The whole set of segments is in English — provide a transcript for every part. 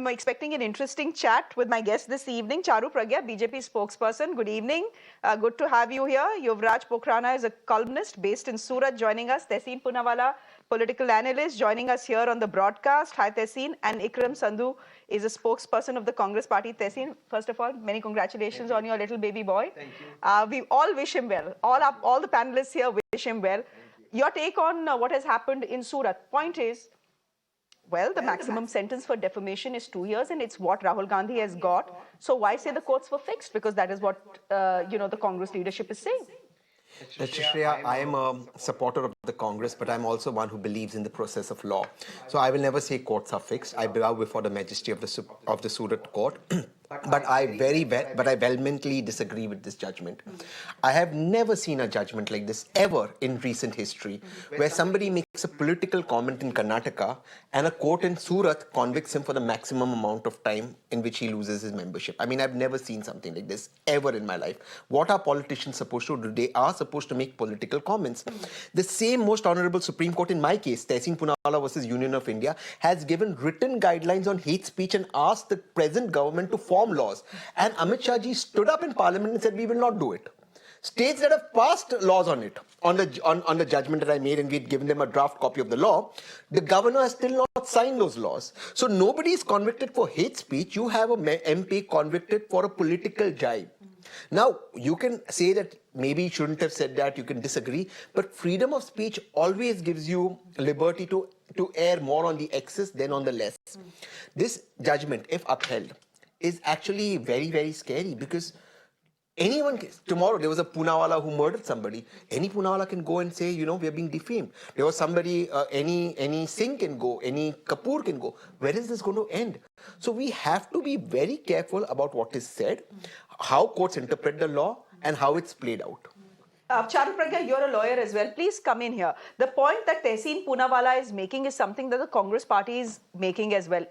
I'm expecting an interesting chat with my guest this evening, Charu Pragya, BJP spokesperson. Good evening. Good to have you here. Yuvraj Pokhrana is a columnist based in Surat joining us. Tehseen Poonwalla, political analyst, joining us here on the broadcast. Hi, Tehseen. And Ikram Sandhu is a spokesperson of the Congress party. Tehseen, first of all, many congratulations on your little baby boy. Thank you. We all wish him well. All the panelists here wish him well. Your take on what has happened in Surat. Point is, well, the maximum sentence for defamation is 2 years, and it's what Rahul Gandhi has got. So why say the courts were fixed? Because that is what, the Congress leadership is saying. Shreya, I am a supporter of the Congress, but I'm also one who believes in the process of law. So I will never say courts are fixed. I bow before the majesty of the Surat Court. But I vehemently disagree with this judgment. I have never seen a judgment like this ever in recent history, where somebody makes a political comment in Karnataka and a court in Surat convicts him for the maximum amount of time in which he loses his membership. I mean, I've never seen something like this ever in my life. What are politicians supposed to do? They are supposed to make political comments. The same most honorable Supreme Court in my case, Tehseen Poonwalla versus Union of India, has given written guidelines on hate speech and asked the present government to form laws. And Amit Shah ji stood up in Parliament and said, we will not do it. States that have passed laws on it, on the judgment that I made, and we'd given them a draft copy of the law, the governor has still not signed those laws. So nobody is convicted for hate speech. You have a MP convicted for a political jibe. Now, you can say that maybe you shouldn't have said that, you can disagree, but freedom of speech always gives you liberty to err more on the excess than on the less. This judgment, if upheld, is actually very, very scary, because anyone can, tomorrow there was a Poonawalla who murdered somebody. Any Poonawalla can go and say, we are being defamed. There was somebody, any Singh can go, any Kapoor can go. Where is this going to end? So we have to be very careful about what is said, how courts interpret the law, and how it's played out. Charu Pragya, you're a lawyer as well. Please come in here. The point that Tehseen Poonwalla is making is something that the Congress party is making as well.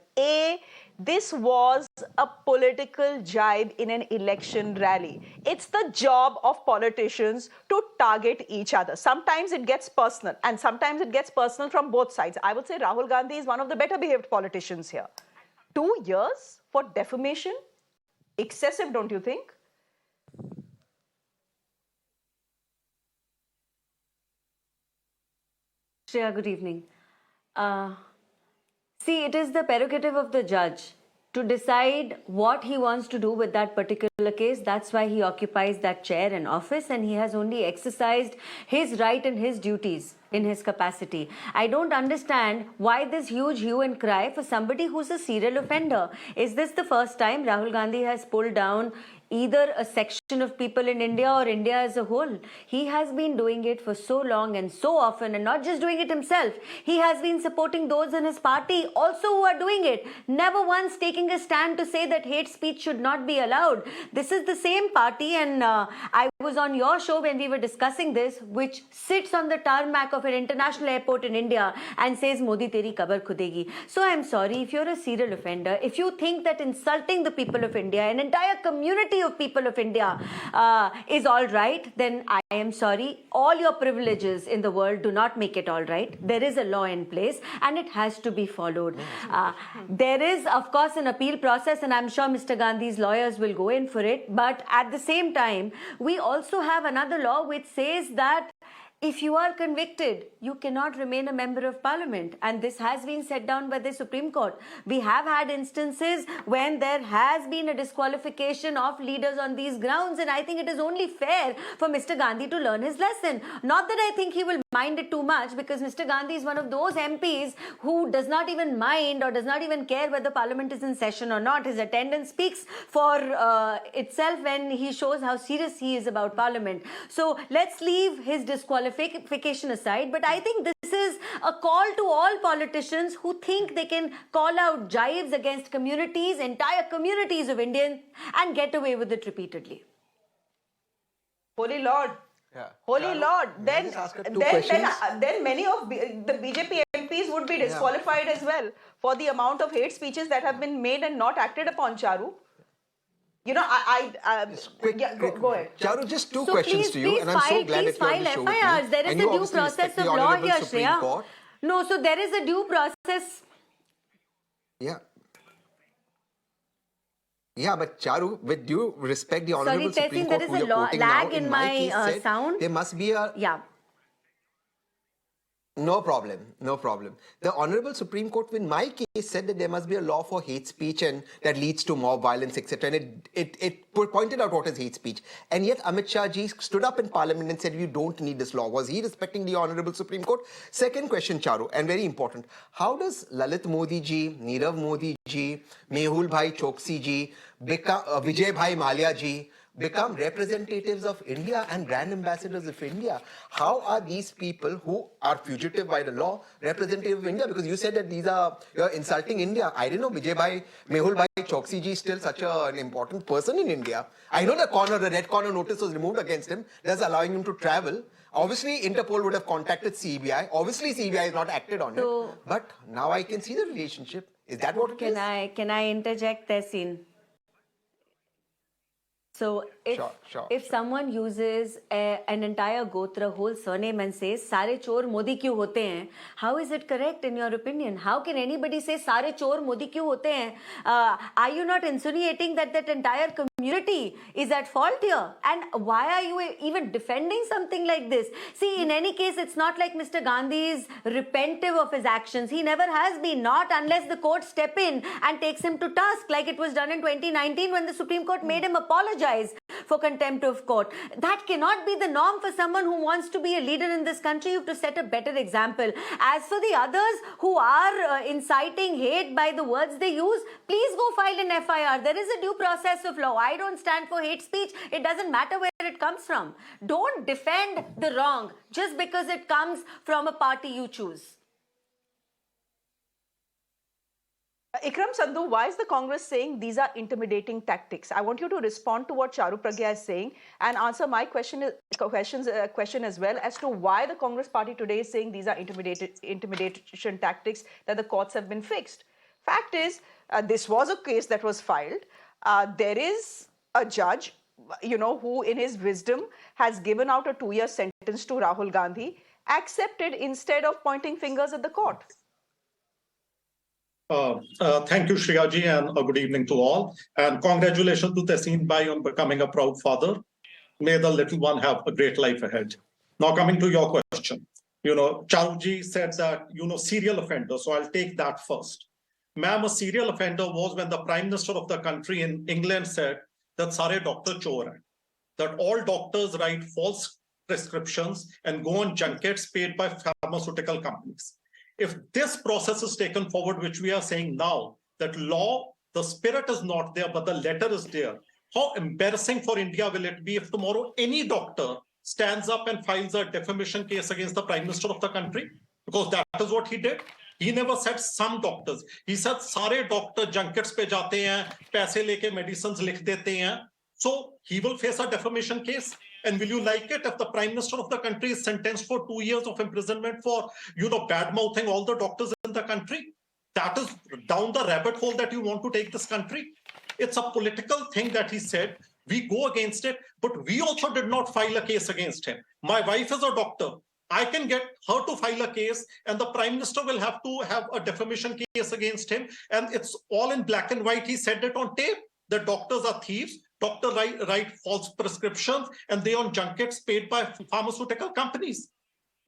This was a political jibe in an election rally. It's the job of politicians to target each other. Sometimes it gets personal, and sometimes it gets personal from both sides. I would say Rahul Gandhi is one of the better behaved politicians here. 2 years for defamation? Excessive, don't you think? Shreya, good evening. See, it is the prerogative of the judge to decide what he wants to do with that particular case. That's why he occupies that chair and office, and he has only exercised his right and his duties in his capacity. I don't understand why this huge hue and cry for somebody who's a serial offender. Is this the first time Rahul Gandhi has pulled down either a section of people in India or India as a whole? He has been doing it for so long and so often, and not just doing it himself. He has been supporting those in his party also who are doing it, never once taking a stand to say that hate speech should not be allowed. This is the same party, and I was on your show when we were discussing this, which sits on the tarmac of an international airport in India and says, Modi teri kabar khudegi. So I'm sorry, if you're a serial offender, if you think that insulting the people of India, an entire community of people of India is all right, then I am sorry. All your privileges in the world do not make it all right. There is a law in place and it has to be followed. There is, of course, an appeal process, and I'm sure Mr. Gandhi's lawyers will go in for it. But at the same time, we also have another law which says that if you are convicted, you cannot remain a member of parliament. And this has been set down by the Supreme Court. We have had instances when there has been a disqualification of leaders on these grounds. And I think it is only fair for Mr. Gandhi to learn his lesson. Not that I think he will mind it too much, because Mr. Gandhi is one of those MPs who does not even mind or does not even care whether parliament is in session or not. His attendance speaks for itself when he shows how serious he is about parliament. So let's leave his disqualification aside, but I think this is a call to all politicians who think they can call out jibes against communities, entire communities of Indians, and get away with it repeatedly. Holy Lord. Yeah. Holy Lord. Then many of the BJP MPs would be disqualified as well for the amount of hate speeches that have been made and not acted upon, Charu. Go ahead. Charu, just two questions to you, and I'm so glad that you're on the show with me. There is a due process of law here, Shreya. No, so there is a due process. Yeah. Yeah, but Charu, with due respect, the Sorry, Honorable Supreme Tehseen, Court there is who a you're quoting now, lag in in my my case said sound. there must be a... Yeah. No problem, no problem. The Honorable Supreme Court, in my case, said that there must be a law for hate speech and that leads to mob violence, etc. And it pointed out what is hate speech. And yet Amit Shah ji stood up in Parliament and said, "You don't need this law." Was he respecting the Honorable Supreme Court? Second question, Charu, and very important. How does Lalit Modi ji, Nirav Modi ji, Mehul Bhai Choksi ji, Vijay Bhai Malia ji, become representatives of India and brand ambassadors of India? How are these people who are fugitive by the law representative of India? Because you said that you're insulting India. I didn't know Mehul Bhai Choksi ji is still such an important person in India. I know the red corner notice was removed against him, thus allowing him to travel. Obviously, Interpol would have contacted CBI. Obviously, CBI has not acted on it. But now I can see the relationship. Is that what it is? Can I interject, Tehseen? So if someone uses an entire gotra, whole surname and says, "Sare chor Modi kyun hote hain?" How is it correct in your opinion? How can anybody say, "Sare chor Modi kyun hote hain"? Are you not insinuating that that entire community is at fault here? And why are you even defending something like this? See, in any case, it's not like Mr. Gandhi is repentive of his actions. He never has been, not unless the court step in and takes him to task, like it was done in 2019 when the Supreme Court made him apologize for contempt of court. That cannot be the norm for someone who wants to be a leader in this country. You have to set a better example. As for the others who are inciting hate by the words they use, please go file an FIR. There is a due process of law. I don't stand for hate speech. It doesn't matter where it comes from. Don't defend the wrong just because it comes from a party you choose. Ikram Sandhu, why is the Congress saying these are intimidating tactics? I want you to respond to what Charu Pragya is saying and answer my question as well as to why the Congress party today is saying these are intimidation tactics, that the courts have been fixed. Fact is, this was a case that was filed. There is a judge, who in his wisdom has given out a 2-year sentence to Rahul Gandhi, accepted instead of pointing fingers at the court. Thank you, Shreya ji, and a good evening to all. And congratulations to Tehseen Bhai on becoming a proud father. May the little one have a great life ahead. Now, coming to your question, Charu ji said that, serial offender. So I'll take that first. Ma'am, a serial offender was when the Prime Minister of the country in England said that sare doctor chor hai, that all doctors write false prescriptions and go on junkets paid by pharmaceutical companies. If this process is taken forward, which we are saying now, that law, the spirit is not there, but the letter is there, how embarrassing for India will it be if tomorrow any doctor stands up and files a defamation case against the Prime Minister of the country? Because that is what he did. He never said some doctors. He said, "Sare doctor junkets pe jate hain, paise leke medicines likh dete hain." So he will face a defamation case. And will you like it if the Prime Minister of the country is sentenced for 2 years of imprisonment for, bad-mouthing all the doctors in the country? That is down the rabbit hole that you want to take this country. It's a political thing that he said. We go against it, but we also did not file a case against him. My wife is a doctor. I can get her to file a case, and the Prime Minister will have to have a defamation case against him. And it's all in black and white. He said it on tape. The doctors are thieves. Doctors write false prescriptions, and they on junkets paid by pharmaceutical companies.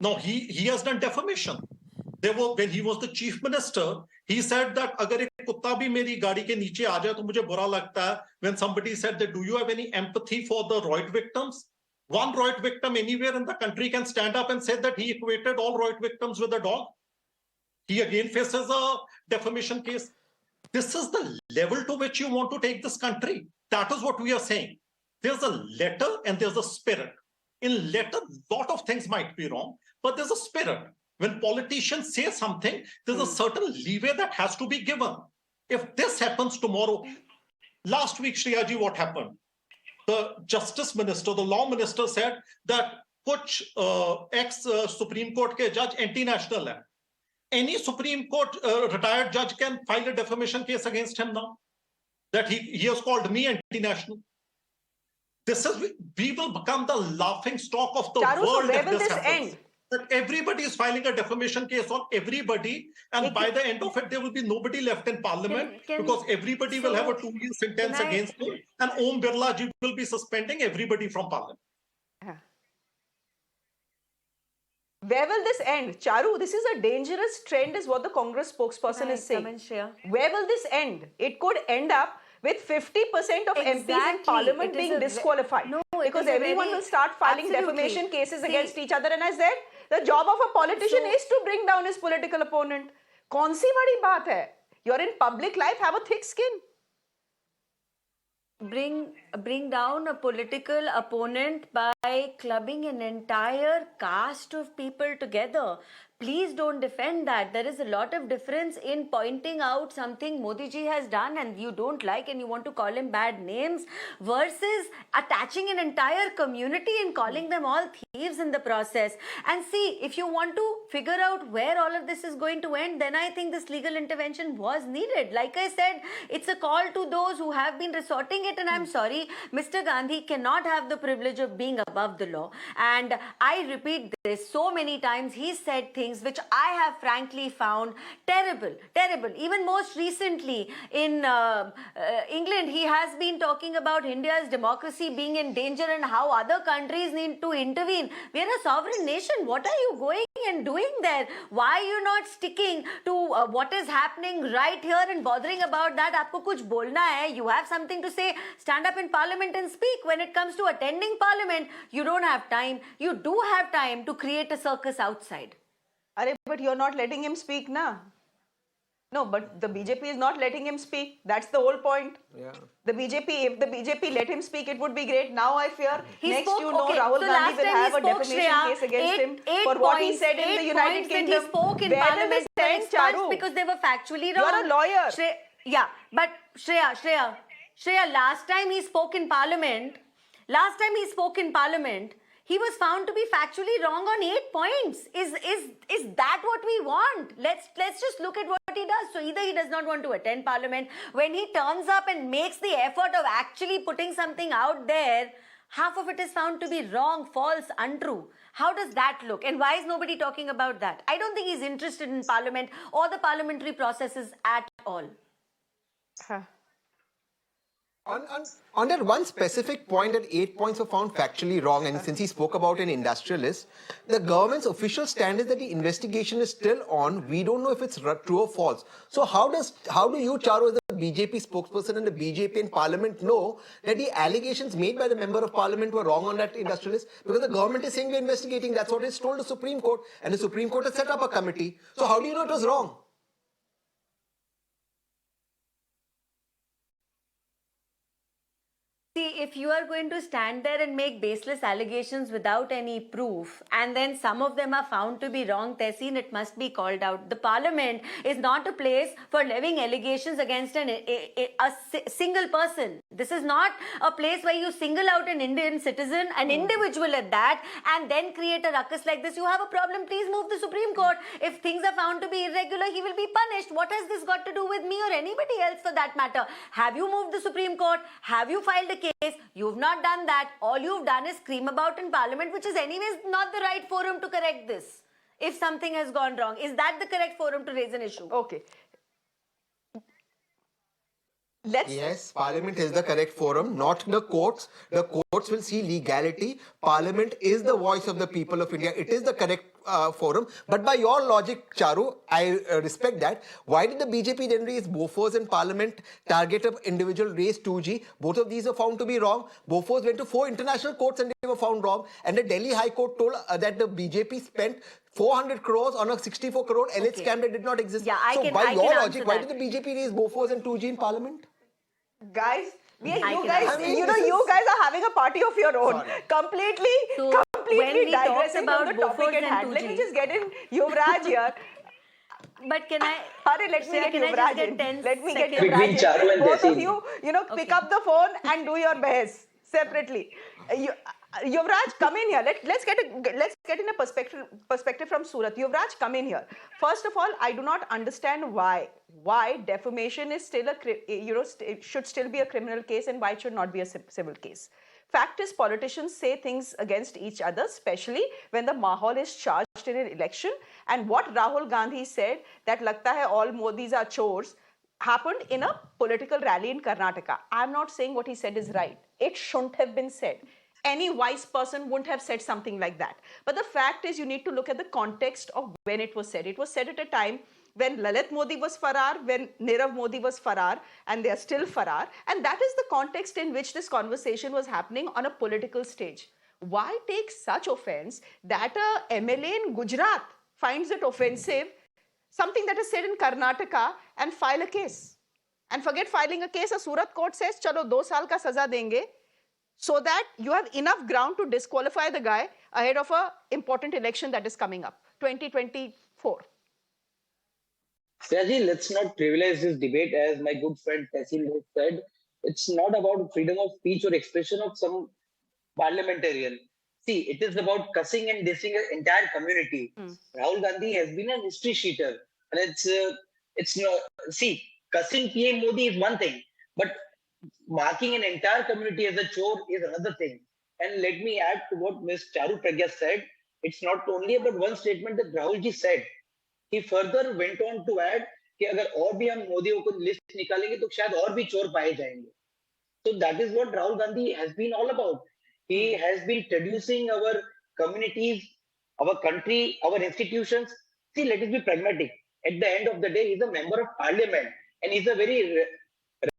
Now, he has done defamation. When he was the chief minister, he said that agar ek kutta bhi meri gaadi ke niche aa jaye to mujhe bura lagta hai. When somebody said that, do you have any empathy for the Royd victims? One Royd victim anywhere in the country can stand up and say that he equated all Royd victims with a dog. He again faces a defamation case. This is the level to which you want to take this country. That is what we are saying. There's a letter and there's a spirit. In letter, a lot of things might be wrong, but there's a spirit. When politicians say something, there's a certain leeway that has to be given. If this happens tomorrow, last week, Shreya ji, what happened? The justice minister, the law minister said that kuch ex-Supreme Court ke judge anti-national hai. Any Supreme Court retired judge can file a defamation case against him now. That he has called me anti-national. We will become the laughing stock of the Charu, world. so where will this end? that everybody is filing a defamation case on everybody, and by the end of it, there will be nobody left in parliament because everybody will have a 2-year sentence against him, and Om Birla ji will be suspending everybody from parliament. Where will this end? Charu, this is a dangerous trend is what the Congress spokesperson is saying. Where will this end? It could end up with 50% of MPs in parliament being disqualified. Because everyone will start filing defamation cases against each other. And I said, the job of a politician is to bring down his political opponent. Kaun si badi baat hai? You're in public life, have a thick skin. Bring down a political opponent by clubbing an entire caste of people together. Please don't defend that. There is a lot of difference in pointing out something Modi ji has done and you don't like and you want to call him bad names versus attaching an entire community and calling them all thieves in the process. And see, if you want to figure out where all of this is going to end, then I think this legal intervention was needed. Like I said, it's a call to those who have been resorting it, and I'm sorry, Mr. Gandhi cannot have the privilege of being above the law. And I repeat this so many times, he said things which I have frankly found terrible. Even most recently in England, he has been talking about India's democracy being in danger and how other countries need to intervene. We are a sovereign nation. What are you going and doing there? Why are you not sticking to what is happening right here and bothering about that? Aapko kuch bolna hai, you have something to say, stand up in parliament and speak. When it comes to attending parliament, you don't have time. You do have time to create a circus outside. But you're not letting him speak, na? No, but the BJP is not letting him speak. That's the whole point. Yeah. The BJP, if the BJP let him speak, it would be great. Now I fear Rahul so Gandhi will have a defamation Shreya, case against him for what he said in the United Kingdom. He spoke in Where parliament will this end, because they were factually wrong. You're a lawyer. But Shreya, last time he spoke in parliament, he was found to be factually wrong on 8 points. Is that what we want? Let's just look at what he does. So either he does not want to attend parliament. When he turns up and makes the effort of actually putting something out there, half of it is found to be wrong, false, untrue. How does that look? And why is nobody talking about that? I don't think he's interested in parliament or the parliamentary processes at all. On that one specific point that 8 points were found factually wrong, and since he spoke about an industrialist, the government's official stand is that the investigation is still on. We don't know if it's true or false. So how do you, Charu, as the BJP spokesperson and the BJP in parliament know that the allegations made by the member of parliament were wrong on that industrialist? Because the government is saying we're investigating. That's what is told the Supreme Court, and the Supreme Court has set up a committee. So how do you know it was wrong? See, if you are going to stand there and make baseless allegations without any proof, and then some of them are found to be wrong, Tehseen, it must be called out. The parliament is not a place for levying allegations against a single person. This is not a place where you single out an Indian citizen, an individual at that, and then create a ruckus like this. You have a problem, please move the Supreme Court. If things are found to be irregular, he will be punished. What has this got to do with me or anybody else for that matter? Have you moved the Supreme Court? Have you filed a case? You've not done that. All you've done is scream about in parliament, which is anyways not the right forum to correct this. If something has gone wrong, is that the correct forum to raise an issue? Okay. Yes, Parliament is the correct forum, not the courts. The courts will see legality. Parliament is the voice of the people of India. It is the correct forum. But by your logic, Charu, I respect that. Why did the BJP then raise Bofors in Parliament, target of individual raised 2G? Both of these are found to be wrong. Bofors went to 4 international courts and they were found wrong. And the Delhi High Court told that the BJP spent 400 crores on a 64 crore LH scam that did not exist. Yeah, so by your logic, why did the BJP raise Bofors and 2G in Parliament? Guys, you guys are having a party of your own. Sorry. Completely digressing from the topic at hand. Let me just get in Yuvraj here. But can I? Let me get Yuvraj in. Let me get Between Charu and both of Tehseen. you, pick up the phone and do your best separately. Yuvraj, come in here. Let's get in a perspective from Surat. Yuvraj, come in here. First of all, I do not understand why defamation is still should still be a criminal case and why it should not be a civil case. Fact is, politicians say things against each other, especially when the mahal is charged in an election. And what Rahul Gandhi said, that lagta hai all Modis are chores, happened in a political rally in Karnataka. I'm not saying what he said is right. It shouldn't have been said. Any wise person wouldn't have said something like that. But the fact is, you need to look at the context of when it was said. It was said at a time when Lalit Modi was Farar, when Nirav Modi was Farar, and they are still Farar. And that is the context in which this conversation was happening on a political stage. Why take such offense that a MLA in Gujarat finds it offensive, something that is said in Karnataka, and file a case? And forget filing a case, a Surat court says, chalo 2 saal ka saza denge, so that you have enough ground to disqualify the guy ahead of an important election that is coming up, 2024. Shreya, let's not trivialize this debate. As my good friend Tehseen has said, it's not about freedom of speech or expression of some parliamentarian. See, it is about cussing and dissing an entire community. Rahul Gandhi has been a history sheeter. And it's no, see, cussing PM Modi is one thing, but marking an entire community as a chore is another thing. And let me add to what Ms. Charu Pragya said. It's not only about one statement that Rahul ji said. He further went on to add कि अगर और भी हम मोदियों को list निकालेंगे तो शायद और भी चोर पाए जाएंगे. So that is what Rahul Gandhi has been all about. He has been traducing our communities, our country, our institutions. See, let us be pragmatic. At the end of the day, he's a member of parliament and he's a very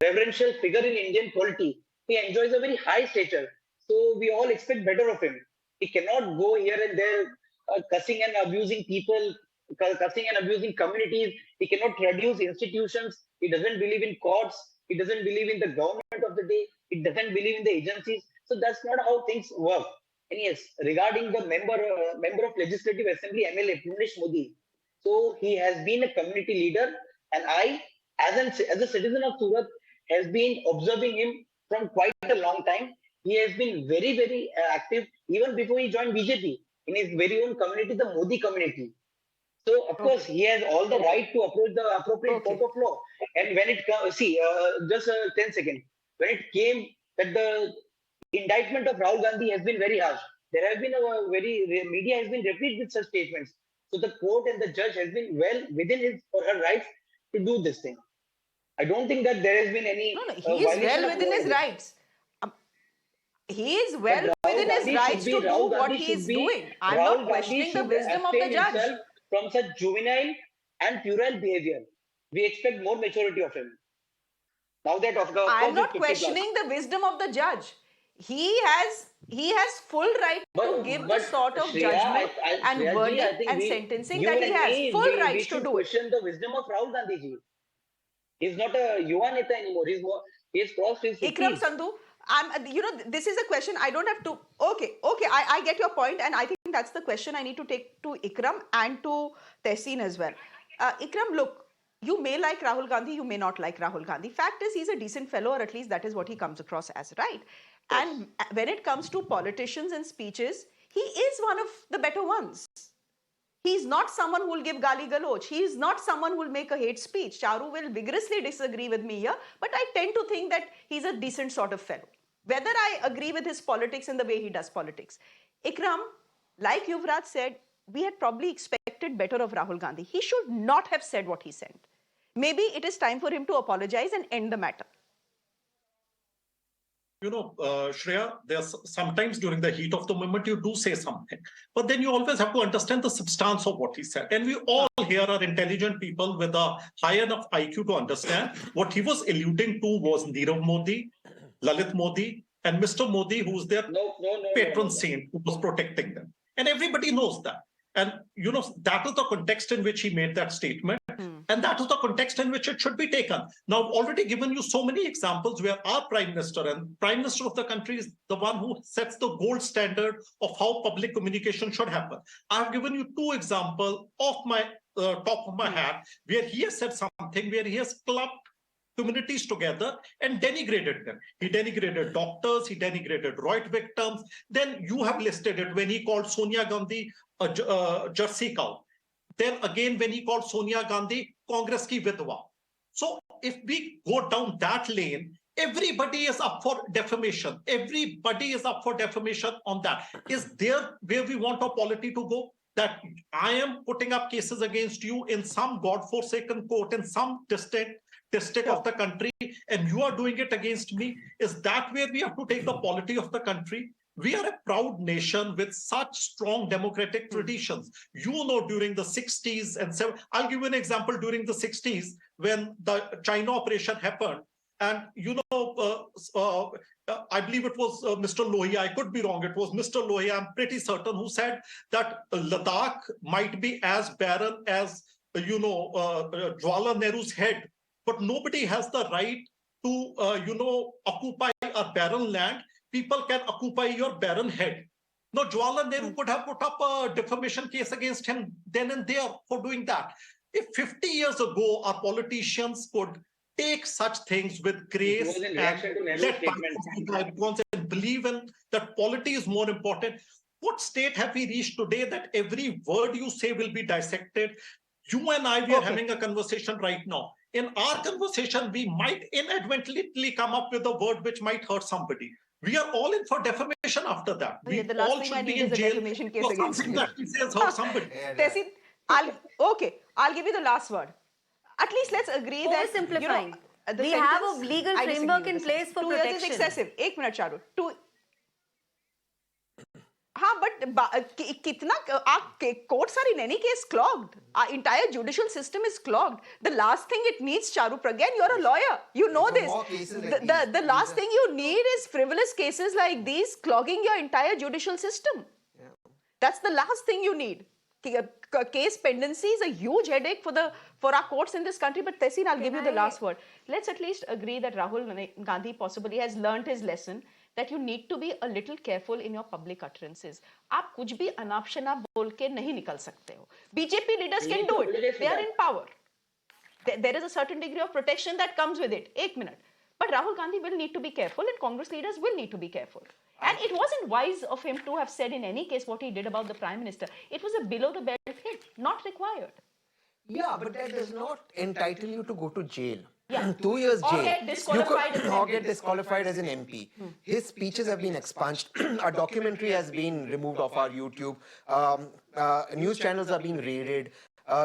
reverential figure in Indian polity. He enjoys a very high stature. So we all expect better of him. He cannot go here and there cussing and abusing people, cussing and abusing communities. He cannot traduce institutions. He doesn't believe in courts. He doesn't believe in the government of the day. He doesn't believe in the agencies. So that's not how things work. And yes, regarding the member of Legislative Assembly, MLA Punish Modi, so he has been a community leader, and I, as a citizen of Surat, has been observing him from quite a long time. He has been very, very active even before he joined BJP in his very own community, the Modi community. So, of course, he has all the right to approach the appropriate court of law. And when it comes, see, just 10 seconds. When it came that the indictment of Rahul Gandhi has been very harsh, there has been media has been replete with such statements. So the court and the judge has been well within his or her rights to do this thing. I don't think that there has been any. No, he is well within his rights. He is well within his rights to do what he is doing. I'm not questioning the wisdom of the judge. From such juvenile and puerile behavior, we expect more maturity of him. Now that of course, I'm not questioning the wisdom of the judge. He has full right to give the sort of judgment and verdict and sentencing that he has. Full right to do it. Question the wisdom of Rahul Gandhi ji. He's not a Yuva Neta anymore. He's crossed his 50s. Ikram Sandhu, this is a question I don't have to. Okay, I get your point, and I think that's the question I need to take to Ikram and to Tehseen as well. Ikram, look, you may like Rahul Gandhi, you may not like Rahul Gandhi. Fact is, he's a decent fellow, or at least that is what he comes across as, right? Yes. And when it comes to politicians and speeches, he is one of the better ones. He's not someone who will give gali galoch. He is not someone who will make a hate speech. Charu will vigorously disagree with me here, but I tend to think that he's a decent sort of fellow. Whether I agree with his politics and the way he does politics. Ikram, like Yuvraj said, we had probably expected better of Rahul Gandhi. He should not have said what he said. Maybe it is time for him to apologize and end the matter. Shreya, there's sometimes during the heat of the moment you do say something, but then you always have to understand the substance of what he said. And we all here are intelligent people with a high enough IQ to understand what he was alluding to was Nirav Modi, Lalit Modi, and Mr. Modi, who's their patron saint who was protecting them. And everybody knows that. And, that is the context in which he made that statement. And that is the context in which it should be taken. Now, I've already given you so many examples where our Prime Minister and Prime Minister of the country is the one who sets the gold standard of how public communication should happen. I've given you 2 examples off my top of my hat where he has said something, where he has clubbed communities together and denigrated them. He denigrated doctors, he denigrated right victims. Then you have listed it when he called Sonia Gandhi a Jersey cow. Then again, when he called Sonia Gandhi, Congress ki vidwa. So if we go down that lane, Everybody is up for defamation. Everybody is up for defamation on that. Is there where we want our polity to go? That I am putting up cases against you in some godforsaken court in some district of the country, and you are doing it against me? Is that where we have to take the polity of the country? We are a proud nation with such strong democratic traditions. You know, during the 60s and 70s, I'll give you an example. During the 60s, when the China operation happened, and I believe it was Mr. Lohia, I could be wrong, it was Mr. Lohia, I'm pretty certain, who said that Ladakh might be as barren as, Jawaharlal Nehru's head, but nobody has the right to, occupy a barren land. People can occupy your barren head. Now, Jawaharlal Nehru could have put up a defamation case against him then and there for doing that. If 50 years ago, our politicians could take such things with grace and believe in that polity is more important. What state have we reached today that every word you say will be dissected? You and I, we are having a conversation right now. In our conversation, we might inadvertently come up with a word which might hurt somebody. We are all in for defamation after that. We all should be in jail for something that we say has hurt somebody. Tehseen, I'll give you the last word. At least let's agree that Oversimplifying. We have a legal framework in place for 2 protection. years is excessive. 1 minute, Charu. But courts are in any case clogged. Our entire judicial system is clogged. The last thing it needs, Charu Pragyan, you're a lawyer. You know this. The last thing you need is frivolous cases like these clogging your entire judicial system. Yeah. That's the last thing you need. Case pendency is a huge headache for our courts in this country. But Tehseen, I'll give you the last word. Let's at least agree that Rahul Gandhi possibly has learnt his lesson, that you need to be a little careful in your public utterances. आप कुछ भी अनाप शनाप बोल के नहीं निकल सकते हो. BJP leaders can do it. They are in power. There is a certain degree of protection that comes with it. 1 minute. But Rahul Gandhi will need to be careful, and Congress leaders will need to be careful. And it wasn't wise of him to have said in any case what he did about the Prime Minister. It was a below-the-belt hit, not required. Yeah, but that does not entitle you to go to jail. Yeah. 2 years jail. Or get disqualified Or get disqualified as an MP. His speeches have been expunged. A documentary has been removed off our YouTube. News channels are being raided.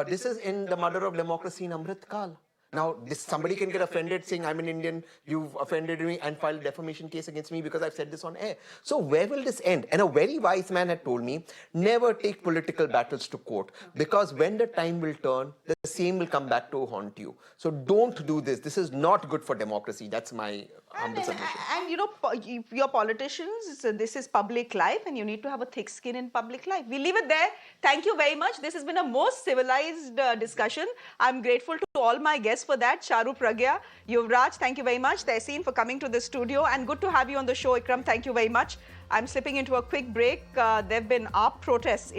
This is in the murder of democracy in Amrit Kal. Now, somebody can get offended saying, I'm an Indian, you've offended me, and file a defamation case against me because I've said this on air. So where will this end? And a very wise man had told me, never take political battles to court, because when the time will turn, the same will come back to haunt you. So don't do this. This is not good for democracy. That's my humble submission. And your politicians, this is public life, and you need to have a thick skin in public life. We leave it there. Thank you very much. This has been a most civilized discussion. I'm grateful to all my guests for that. Charu Pragya, Yuvraj, thank you very much. Tehseen for coming to the studio, and good to have you on the show. Ikram, thank you very much. I'm slipping into a quick break. There have been AAP protests